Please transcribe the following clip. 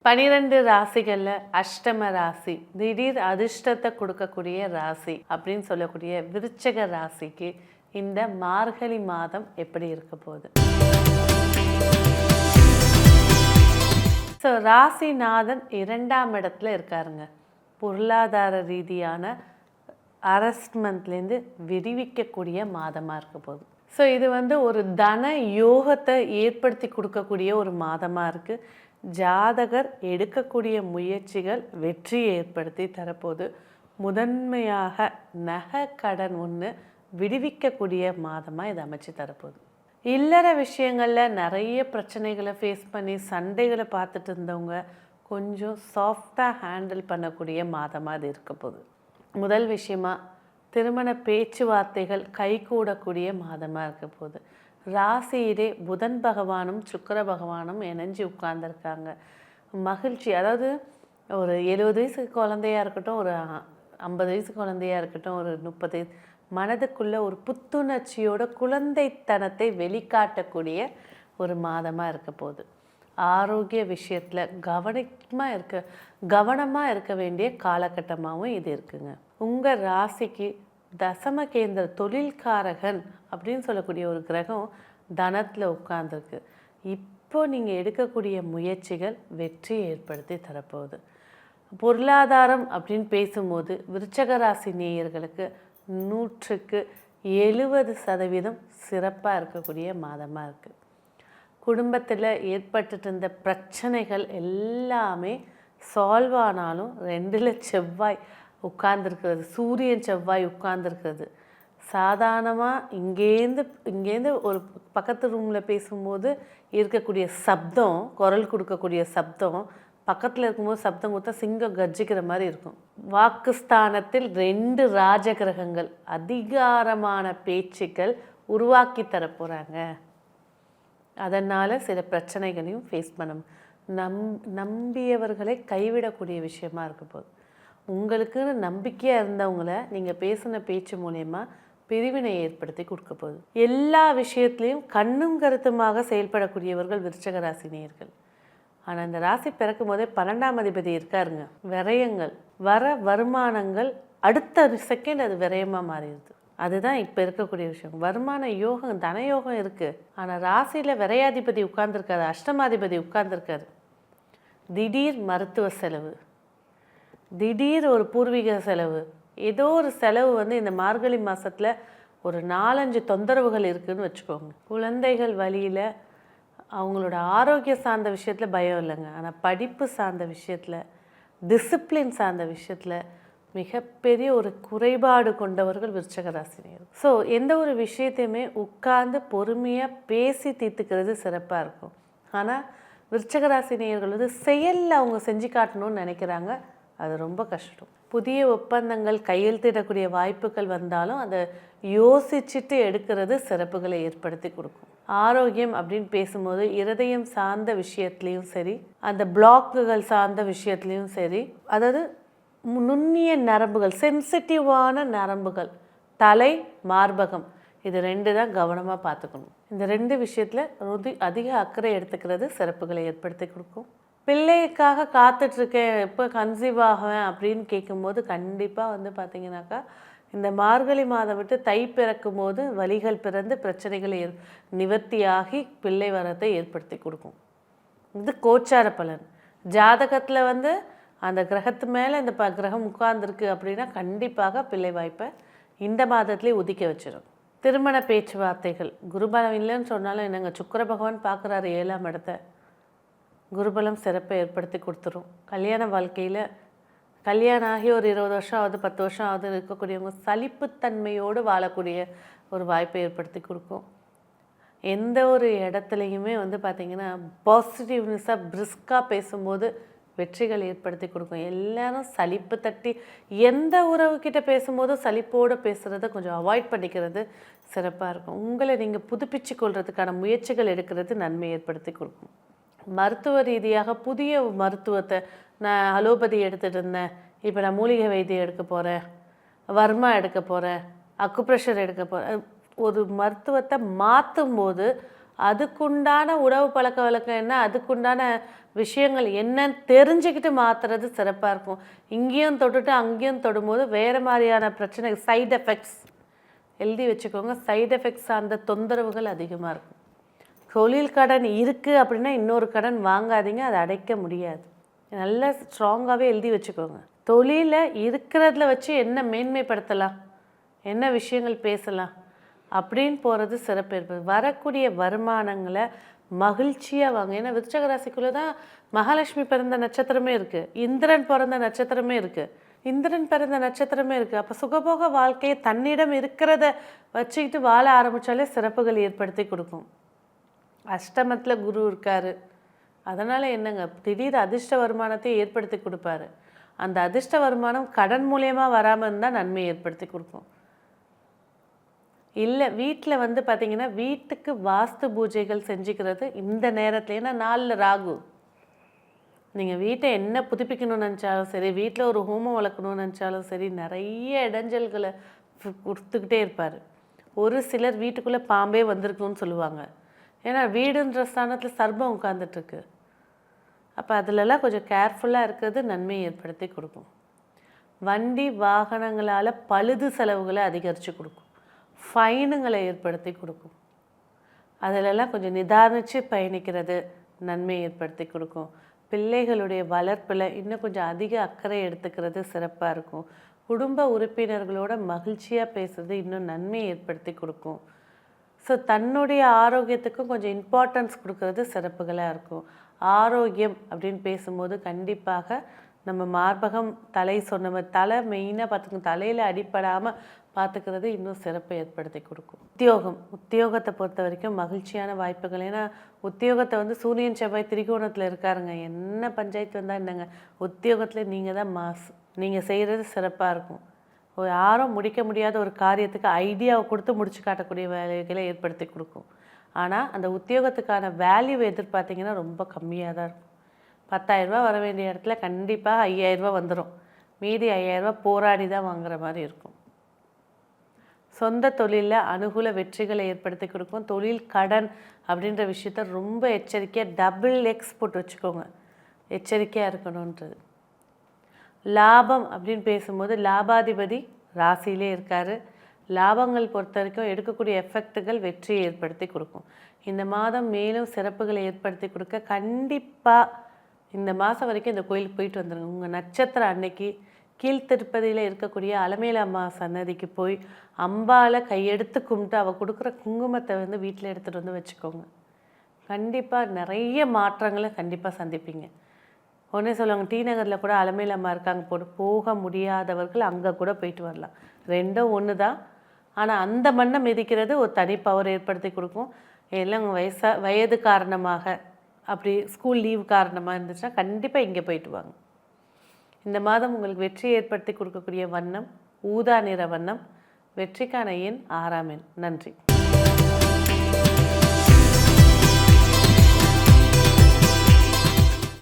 12 ராசிகளில் அஷ்டம ராசி, திடீர் அதிர்ஷ்டத்தை கொடுக்கக்கூடிய ராசி அப்படின்னு சொல்லக்கூடிய விருச்சக ராசிக்கு இந்த மார்கழி மாதம் எப்படி இருக்க போகுது? ஸோ ராசிநாதன் 2ஆம் இடத்துல இருக்காருங்க. பொருளாதார ரீதியான அரஸ்ட்மெண்ட்லேருந்து விடுவிக்கக்கூடிய மாதமாக இருக்க போகுது. ஸோ இது ஒரு தன யோகத்தை ஏற்படுத்தி கொடுக்கக்கூடிய ஒரு மாதமாக இருக்குது. ஜாதகர் எடுக்கக்கூடிய முயற்சிகள் வெற்றியை ஏற்படுத்தி தரப்போது. முதன்மையாக நகை கடன் விடுவிக்கக்கூடிய மாதமாக இது அமைச்சு தரப்போகுது. இல்லற விஷயங்களில் நிறைய பிரச்சனைகளை ஃபேஸ் பண்ணி சண்டைகளை பார்த்துட்டு இருந்தவங்க கொஞ்சம் சாஃப்டாக ஹேண்டில் பண்ணக்கூடிய மாதமாக இது இருக்க போகுது. முதல் விஷயமா திருமண பேச்சுவார்த்தைகள் கைகூடக்கூடிய மாதமாக இருக்க போகுது. ராசியிலே புதன் பகவானும் சுக்கிர பகவானும் இணைஞ்சு உட்கார்ந்துருக்காங்க. மகிழ்ச்சி, அதாவது ஒரு 70 வயசு குழந்தையாக இருக்கட்டும், ஒரு 50 வயசு குழந்தையாக இருக்கட்டும், ஒரு 30 மனதுக்குள்ளே ஒரு புத்துணர்ச்சியோட குழந்தைத்தனத்தை வெளிக்காட்டக்கூடிய ஒரு மாதமாக இருக்க போகுது. ஆரோக்கிய விஷயத்தில் கவனமாக இருக்க வேண்டிய காலகட்டமாகவும் இது இருக்குங்க. உங்கள் ராசிக்கு தசம கேந்திர தொழில்காரகன் அப்படின்னு சொல்லக்கூடிய ஒரு கிரகம் தனத்தில் உட்கார்ந்துருக்கு. இப்போ நீங்கள் எடுக்கக்கூடிய முயற்சிகள் வெற்றியை ஏற்படுத்தி தரப்போகுது. பொருளாதாரம் அப்படின்னு பேசும்போது விருச்சக ராசி நேயர்களுக்கு 100க்கு 70% சிறப்பாக இருக்கக்கூடிய மாதமாக இருக்குது. குடும்பத்தில் ஏற்பட்டுட்டு இருந்த பிரச்சனைகள் எல்லாமே சால்வ் ஆனாலும் 2ல் செவ்வாய் உட்கார்ந்துருக்கிறது, சூரியன் செவ்வாய் உட்கார்ந்துருக்கிறது. சாதாரணமாக இங்கேருந்து ஒரு பக்கத்து ரூமில் பேசும்போது இருக்கக்கூடிய சப்தம், குரல் கொடுக்கக்கூடிய சப்தம், பக்கத்தில் இருக்கும்போது சப்தம் கொடுத்தா சிங்கம் கர்ஜிக்கிற மாதிரி இருக்கும். வாக்குஸ்தானத்தில் 2 ராஜகிரகங்கள் அதிகாரமான பேச்சுக்கள் உருவாக்கி தரப்போகிறாங்க. அதனால் சில பிரச்சனைகளையும் ஃபேஸ் பண்ண நம்பியவர்களை கைவிடக்கூடிய விஷயமா இருக்க போகுது. உங்களுக்குன்னு நம்பிக்கையாக இருந்தவங்கள நீங்கள் பேசின பேச்சு மூலயமா பிரிவினை ஏற்படுத்தி கொடுக்க போகுது. எல்லா விஷயத்துலேயும் கண்ணும் கருத்துமாக செயல்படக்கூடியவர்கள் விருச்சக ராசி நேயர்கள். ஆனால் இந்த ராசி பிறக்கும் போதே 12ஆம் அதிபதி இருக்காருங்க. விரயங்கள், வருமானங்கள் அடுத்த செகண்ட் அது விரயமாக மாறிடுது. அதுதான் இப்போ இருக்கக்கூடிய விஷயம். வருமான யோகம், தனயோகம் இருக்குது. ஆனால் ராசியில் விரையாதிபதி உட்கார்ந்துருக்காரு, அஷ்டமாதிபதி உட்கார்ந்துருக்காரு. திடீர் மருத்துவ செலவு, திடீர் ஒரு பூர்வீக செலவு, ஏதோ ஒரு செலவு இந்த மார்கழி மாதத்தில் ஒரு 4-5 தொந்தரவுகள் இருக்குதுன்னு வச்சுக்கோங்க. குழந்தைகள் வழியில் அவங்களோட ஆரோக்கிய சார்ந்த விஷயத்தில் பயம் இல்லைங்க. ஆனால் படிப்பு சார்ந்த விஷயத்தில், டிசிப்ளின் சார்ந்த விஷயத்தில் மிகப்பெரிய ஒரு குறைபாடு கொண்டவர்கள் விருச்சக ராசினியர். ஸோ எந்த ஒரு விஷயத்தையுமே உட்கார்ந்து பொறுமையாக பேசி தீர்த்துக்கிறது சிறப்பாக இருக்கும். ஆனால் விருச்சக ராசினியர்கள் செயலில் அவங்க செஞ்சு காட்டணும்னு நினைக்கிறாங்க. அது ரொம்ப கஷ்டம். புதிய ஒப்பந்தங்கள் கையெழுத்திடக்கூடிய வாய்ப்புகள் வந்தாலும் அதை யோசிச்சுட்டு எடுக்கிறது சிறப்புகளை ஏற்படுத்தி கொடுக்கும். ஆரோக்கியம் அப்படின்னு பேசும்போது இருதயம் சார்ந்த விஷயத்துலேயும் சரி, அந்த பிளாக்குகள் சார்ந்த விஷயத்துலேயும் சரி, அதாவது நுண்ணிய நரம்புகள், சென்சிட்டிவான நரம்புகள், தலை, மார்பகம், இது 2 தான் கவனமாக பார்த்துக்கணும். இந்த 2 விஷயத்தில் அதிக அக்கறை எடுத்துக்கிறது சிறப்புகளை ஏற்படுத்தி கொடுக்கும். பிள்ளைக்காக காத்துட்ருக்கேன், எப்போ கன்சீவ் ஆகுவேன் அப்படின்னு கேட்கும்போது கண்டிப்பாக பார்த்திங்கனாக்கா இந்த மார்கழி மாதம் விட்டு தை பிறக்கும் போது வலிகள் பிறந்து பிரச்சனைகள் நிவர்த்தியாகி பிள்ளை வரத்தை ஏற்படுத்தி கொடுக்கும். இது கோச்சார பலன். ஜாதகத்தில் அந்த கிரகத்து மேலே இந்த கிரகம் உட்கார்ந்துருக்கு அப்படின்னா கண்டிப்பாக பிள்ளை வாய்ப்பை இந்த மாதத்துலேயே ஒதுக்கி வச்சிடும். திருமண பேச்சுவார்த்தைகள், குருபலம் இல்லைன்னு சொன்னாலும் என்னங்க, சுக்கிர பகவான் பார்க்குறாரு 7ஆம் இடத்த, குருபலம் சிறப்பை ஏற்படுத்தி கொடுத்துரும். கல்யாண வாழ்க்கையில் கல்யாணம் ஆகி ஒரு 20 வருஷம் ஆகுது, 10 வருஷம் ஆகுது இருக்கக்கூடியவங்க சலிப்புத்தன்மையோடு வாழக்கூடிய ஒரு வாய்ப்பை ஏற்படுத்தி கொடுக்கும். எந்த ஒரு இடத்துலையுமே பார்த்திங்கன்னா பாசிட்டிவ்னஸாக பிரிஸ்காக பேசும்போது வெற்றிகள் ஏற்படுத்தி கொடுக்கும். எல்லாரும் சலிப்பு தட்டி எந்த உறவுக்கிட்ட பேசும்போதும் சலிப்போடு பேசுகிறத கொஞ்சம் அவாய்ட் பண்ணிக்கிறது சிறப்பாக இருக்கும். உங்களை நீங்கள் புதுப்பிச்சு கொள்றதுக்கான முயற்சிகள் எடுக்கிறது நன்மை ஏற்படுத்தி கொடுக்கும். மருத்துவ ரீதியாக புதிய மருத்துவத்தை, நான் அலோபதி எடுத்துகிட்டு இருந்தேன், இப்போ நான் மூலிகை வைத்தியம் எடுக்க போகிறேன், வர்மா எடுக்க போகிறேன், அக்குப்ரெஷர் எடுக்க போகிறேன், ஒரு மருத்துவத்தை மாற்றும் போது அதுக்குண்டான உணவு பழக்க வழக்கம் என்ன, அதுக்குண்டான விஷயங்கள் என்னன்னு தெரிஞ்சுக்கிட்டு மாற்றுறது சிறப்பாக இருக்கும். இங்கேயும் தொட்டுட்டு அங்கேயும் தொடும்போது வேறு மாதிரியான பிரச்சனை, சைடு எஃபெக்ட்ஸ் எழுதி வச்சுக்கோங்க. சைடு எஃபெக்ட்ஸ் சார்ந்த தொந்தரவுகள் அதிகமாக இருக்கும். தொழில் கடன் இருக்குது அப்படின்னா இன்னொரு கடன் வாங்காதீங்க, அதை அடைக்க முடியாது. நல்லா ஸ்ட்ராங்காகவே எழுதி வச்சுக்கோங்க. தொழிலை இருக்கிறதுல வச்சு என்ன மேன்மைப்படுத்தலாம், என்ன விஷயங்கள் பேசலாம் அப்படின்னு போகிறது சிறப்பு ஏற்பது. வரக்கூடிய வருமானங்களை மகிழ்ச்சியாக வாங்க. ஏன்னா விருச்சிக ராசிக்குள்ளே தான் மகாலட்சுமி பிறந்த நட்சத்திரமே இருக்குது, இந்திரன் பிறந்த நட்சத்திரமே இருக்குது, இந்திரன் பிறந்த நட்சத்திரமே இருக்குது. அப்போ சுகபோக வாழ்க்கையை தன்னிடம் இருக்கிறத வச்சுக்கிட்டு வாழ ஆரம்பித்தாலே சிறப்புகள் ஏற்படுத்தி கொடுக்கும். அஷ்டமத்தில் குரு இருக்கார், அதனால் என்னங்க திடீர் அதிர்ஷ்ட வருமானத்தை ஏற்படுத்தி கொடுப்பாரு. அந்த அதிர்ஷ்ட வருமானம் கடன் மூலயமா வராமல் இருந்தால் நன்மை ஏற்படுத்தி கொடுக்கும். இல்லை வீட்டில் வந்து பார்த்திங்கன்னா வீட்டுக்கு வாஸ்து பூஜைகள் செஞ்சுக்கிறது இந்த நேரத்தில். ஏன்னா நாளில் ராகு, நீங்கள் வீட்டை என்ன புதுப்பிக்கணும்னு நினச்சாலும் சரி, வீட்டில் ஒரு ஹோமம் வளர்க்கணும்னு நினச்சாலும் சரி, நிறைய இடைஞ்சல்களை கொடுத்துக்கிட்டே இருப்பார். ஒரு சிலர் வீட்டுக்குள்ளே பாம்பே வந்திருக்குன்னு சொல்லுவாங்க. ஏன்னா வீடுன்ற ஸ்தானத்தில் சர்ப்பம் உட்காந்துட்ருக்கு. அப்போ அதிலெல்லாம் கொஞ்சம் கேர்ஃபுல்லாக இருக்கிறது நன்மையை ஏற்படுத்தி கொடுக்கும். வண்டி வாகனங்களால் பழுது செலவுகளை அதிகரித்து கொடுக்கும், ஃபைனுங்களை ஏற்படுத்தி கொடுக்கும். அதிலெல்லாம் கொஞ்சம் நிதானித்து பயணிக்கிறது நன்மையை ஏற்படுத்தி கொடுக்கும். பிள்ளைகளுடைய வளர்ப்பில் இன்னும் கொஞ்சம் அதிக அக்கறை எடுத்துக்கிறது சிறப்பாக இருக்கும். குடும்ப உறுப்பினர்களோட மகிழ்ச்சியாக பேசுறது இன்னும் நன்மையை ஏற்படுத்தி கொடுக்கும். ஸோ தன்னுடைய ஆரோக்கியத்துக்கும் கொஞ்சம் இம்பார்ட்டன்ஸ் கொடுக்கறது சிறப்புகளாக இருக்கும். ஆரோக்கியம் அப்படின்னு பேசும்போது கண்டிப்பாக நம்ம மார்பகம், தலை சொன்ன தலை மெயினாக பார்த்துக்கணும். தலையில் அடிப்படாமல் பார்த்துக்கிறது இன்னும் சிறப்பை ஏற்படுத்தி கொடுக்கும். உத்தியோகத்தை பொறுத்த வரைக்கும் மகிழ்ச்சியான வாய்ப்புகள். ஏன்னா உத்தியோகத்தை வந்து சூரியன் செவ்வாய் திரிகோணத்தில் இருக்காருங்க. என்ன பஞ்சாயத்து வந்தால் என்னங்க, உத்தியோகத்தில் நீங்கள் தான் மாஸ். நீங்கள் செய்கிறது சிறப்பாக இருக்கும். யாரும் முடிக்க முடியாத ஒரு காரியத்துக்கு ஐடியாவை கொடுத்து முடிச்சு காட்டக்கூடிய வேலைகளை ஏற்படுத்தி கொடுக்கும். ஆனால் அந்த உத்தியோகத்துக்கான வேல்யூ எதிர்பார்த்திங்கன்னா ரொம்ப கம்மியாக தான் இருக்கும். 10,000 ரூபா வர வேண்டிய இடத்துல கண்டிப்பாக 5,000 ரூபா வந்துடும். மீதி 5,000 ரூபா போராடி தான் வாங்குற மாதிரி இருக்கும். சொந்த தொழிலில் அனுகூல வெற்றிகளை ஏற்படுத்தி கொடுக்கும். தொழில் கடன் அப்படின்ற விஷயத்த ரொம்ப எச்சரிக்கையாக டபுள் எக்ஸ் போட்டு வச்சுக்கோங்க, எச்சரிக்கையாக இருக்கணுன்றது. லாபம் அப்படின்னு பேசும்போது லாபாதிபதி ராசியிலே இருக்கார். லாபங்கள் பொறுத்த வரைக்கும் எடுக்கக்கூடிய எஃபெக்ட்டுகள் வெற்றியை ஏற்படுத்தி கொடுக்கும். இந்த மாதம் மேலும் சிறப்புகளை ஏற்படுத்தி கொடுக்க கண்டிப்பாக இந்த மாதம் வரைக்கும் இந்த கோயிலுக்கு போயிட்டு வந்துடுங்க. உங்கள் நட்சத்திரம் அன்னைக்கு கீழ்த்திருப்பதியில் இருக்கக்கூடிய அலமேல அம்மா சன்னதிக்கு போய் அம்பாவை கையெடுத்து கும்பிட்டு அவள் கொடுக்குற குங்குமத்தை வந்து வீட்டில் எடுத்துகிட்டு வந்து வச்சுக்கோங்க. கண்டிப்பாக நிறைய மாற்றங்களை கண்டிப்பாக சந்திப்பீங்க. உடனே சொல்லுவாங்க, டி நகரில் கூட அலமேல அம்மா இருக்காங்க, போக முடியாதவர்கள் அங்கே கூட போயிட்டு வரலாம். ரெண்டும் ஒன்று தான். ஆனால் அந்த மண்ணை மிதிக்கிறது ஒரு தனி பவர் ஏற்படுத்தி கொடுக்கும். எல்லாம் வயது காரணமாக, அப்படி ஸ்கூல் லீவ் காரணமாக இருந்துச்சுன்னா கண்டிப்பாக இங்கே போயிட்டு வாங்க. இந்த மாதம் உங்களுக்கு வெற்றியை ஏற்படுத்தி கொடுக்கக்கூடிய வண்ணம் ஊதா நிற வண்ணம். வெற்றிக்கான எண் 6ஆம் எண். நன்றி.